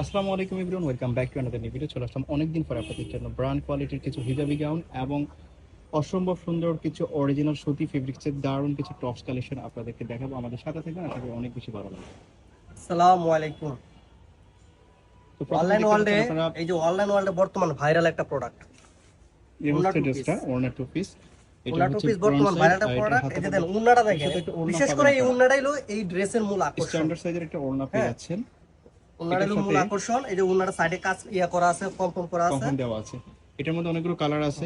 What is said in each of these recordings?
আসসালামু আলাইকুম everyone, welcome back to another new video. চলে আসলাম অনেকদিন পরে আপনাদের জন্য ব্র্যান্ড কোয়ালিটির কিছু হিজাবি গাউন এবং অসম্ভব সুন্দর কিছু অরিজিনাল সুতি ফেব্রিক্সের দারুণ কিছু টপস কালেকশন আপনাদেরকে দেখাবো। আমাদের সাথে থাকবেন, আশা করি অনেক বেশি ভালো লাগবে। আসসালামু আলাইকুম। তো প্রথমে অনলাইন দেখতে ওয়ার্ল্ডে পাচ্ছেন আপনারা এই যে অনলাইন ওয়ার্ল্ডে বর্তমান ভাইরাল একটা প্রোডাক্ট এই উন্না হচ্ছে টু পিস। ড্রেসটা, ওড়না টু পিস। এটা উন্না টু হচ্ছে পিস ফ্রন্ট বর্তমান সাইড ভাইরাল একটা আর এটা প্রোডাক্ট। হাতে এই যে পাবেন। দেন উন্নাটা এর দেখেন, সাথে একটা ওড়না বিশেষ পাবেন করে এই আপনারা, উন্নাটাই হলো এই ড্রেসের মূল আকর্ষণ। স্ট্যান্ডার্ড সাইজের একটা ওড়না পেয়ে হ্যাঁ, যাচ্ছেন। উন্নাটা এটার হলো সাথে মূল আকর্ষণ। এই যে উন্নাটা সাইডে কাজ করা আছে, পম করা আছে। কম্পন দেওয়া আছে। এটার মধ্যে অনেকগুলো কালার আছে,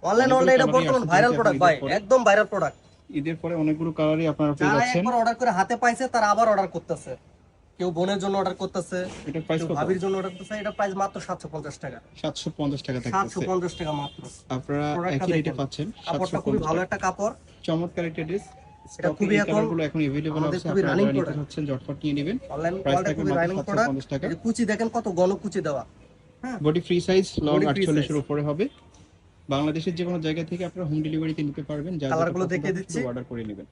অনলাইন অনেকগুলো ওয়ার্ল্ডে এটা কালারই বর্তমান আসছে ভাইরাল যেহেতু এখন প্রোডাক্ট ঈদের ভাই, পরে। একদম ভাইরাল প্রোডাক্ট। ঈদের পরে অনেকগুলো কালারই আপনারা পেয়ে যারা যাচ্ছেন। একবার অর্ডার করে হাতে পাইছে তারা আবার অর্ডার করতেছে। কেউ বোনের জন্য অর্ডার করতেছে, এটার প্রাইস কেউ কত? ভাবির জন্য অর্ডার করতেছে। এটা প্রাইস মাত্র 750 টাকা। 750 টাকা থাকতেছে। 750 টাকা মাত্র। আপনারা প্রোডাক্টটা একই রেটে দেখেন, পাচ্ছেন কাপড়টা খুবই 750 ভালো টাকা। একটা কাপড়। চমৎকার একটা ড্রেস। এটা স্টকে খুবই এই এখন কালারগুলো এখন अवेलेबल আমাদের আছে, খুবই আপনারা রানিং যারা নিতে প্রোডাক্ট। চাচ্ছেন ঝটপট নিয়ে নেবেন। অনলাইন প্রাইস ওয়ার্ল্ডে থাকবে খুবই মাত্র রানিং প্রোডাক্ট। 750 টাকা। এই যে কুচি দেখেন কত ঘন কুচি দেওয়া। হ্যাঁ, body free size, long body free 48 size. এর উপরে হবে। বাংলাদেশের যে কোনো জায়গা থেকে আপনারা হোম ডেলিভারিতে নিতে পারবেন। যার যেটা কালারগুলো পছন্দ দেখিয়ে হবে দিচ্ছি। শুধু অর্ডার করে নেবেন।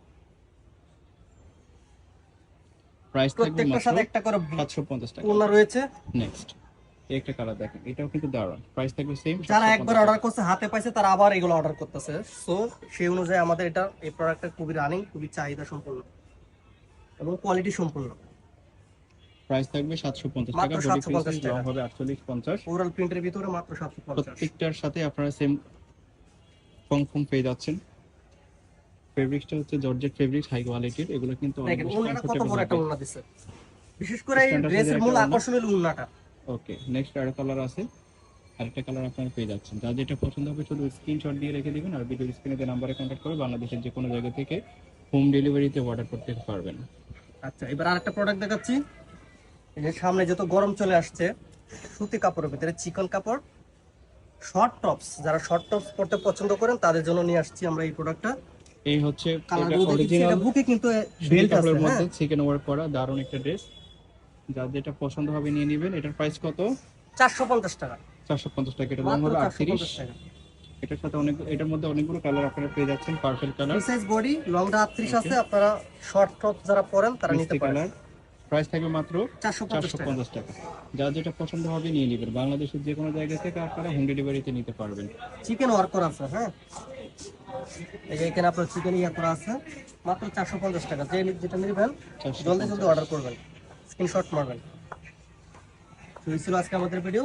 প্রাইস থাকবে প্রত্যেকটার মাত্র সাথে একটা করে 750 টাকা। ওড়না রয়েছে। নেক্সট একটা কালার দেখেন, এটাও কিন্তু দারুণ। প্রাইস থাকবে সেম যারা 750 একবার টাকা। অর্ডার করছে হাতে পাইছে তারা আবার এগুলো অর্ডার করতেছে। সো সেই অনুযায়ী আমাদের এটা এই প্রোডাক্টটা খুবই রানিং, খুবই চাহিদা সম্পন্ন এবং কোয়ালিটি সম্পূর্ণ। প্রাইস থাকবে 750 টাকা। মাত্র বডি ফ্রি 750 সাইজ, লং টাকা। হবে 48 50। ওরাল প্রিন্টের ভিতরে মাত্র 750। প্রত্যেকটার সাথে আপনারা সেম ফর্ম পেয়ে যাচ্ছেন। ফেব্রিক্সটা হচ্ছে জর্জেট ফেব্রিক্স, হাই কোয়ালিটির। এগুলো কিন্তু অনেক দেখেন বেশি ওড়নাটা কত কমফোর্টেবল বড় একটা হবে। ওড়না দিছে। বিশেষ করে এই স্ট্যান্ডার্ড ড্রেসের সাইজের মূল একটা ওড়না। আকর্ষণ হলো ওড়নাটা। ওকে, নেক্সট আরেকটা কালার আছে। আরেকটা কালার আপনারা পেয়ে যাচ্ছেন। যার যেটা পছন্দ হবে শুধু স্ক্রিনশট দিয়ে রেখে দিবেন, আর ভিডিও স্ক্রিনে যে নাম্বারে কন্ট্যাক্ট করে বাংলাদেশের যে কোনো জায়গা থেকে হোম ডেলিভারিতে অর্ডার করতে পারবেন। আচ্ছা, এবার আরেকটা প্রোডাক্ট দেখাচ্ছি। এই যে সামনে যত গরম চলে আসছে, সুতি কাপড়ের ভিতরে চিকন কাপড়, শর্ট টপস। যারা শর্ট টপস পরতে পছন্দ করেন তাদের জন্য নিয়ে আসছি আমরা এই প্রোডাক্টটা। এই হচ্ছে কালারগুলো দেখেছি, অরিজিনাল এটা বুকে কিন্তু সুতি বেল্ট আছে। কাপড়ের হ্যাঁ, মধ্যে চিকেন ওয়ার্ক করা দারুণ একটা ড্রেস। যার যেটা পছন্দ হবে নিয়ে নেবেন। এটার প্রাইস কত? 450 টাকা। 450 টাকা। এটা লং মাত্র হবে 450 38। টাকা। এটার সাথে এটার মধ্যে অনেকগুলো কালার আপনারা পেয়ে যাচ্ছেন, purple colour, free size body, লংটা 38 ওকে, আছে। আপনারা শর্ট টপ যারা পরেন তারা নিতে মিষ্টি পারেন। কালার। প্রাইস থাকবে মাত্র 450 টাকা। 450 টাকা। যার যেটা পছন্দ হবে নিয়ে নেবেন। বাংলাদেশের যে কোনো জায়গা থেকে আপনারা হোম ডেলিভারিতে নিতে পারবেন। চিকেন ওয়ার্ক করা আছে। হ্যাঁ, এই যে এখানে আপনার চিকেন ইয়া করা আছে। মাত্র 450 টাকা। যেটা নেবেন 450 জলদি জলদি অর্ডার করবেন, স্ক্রিনশট মারবেন। তো এই ছিল আজকে আমাদের ভিডিও।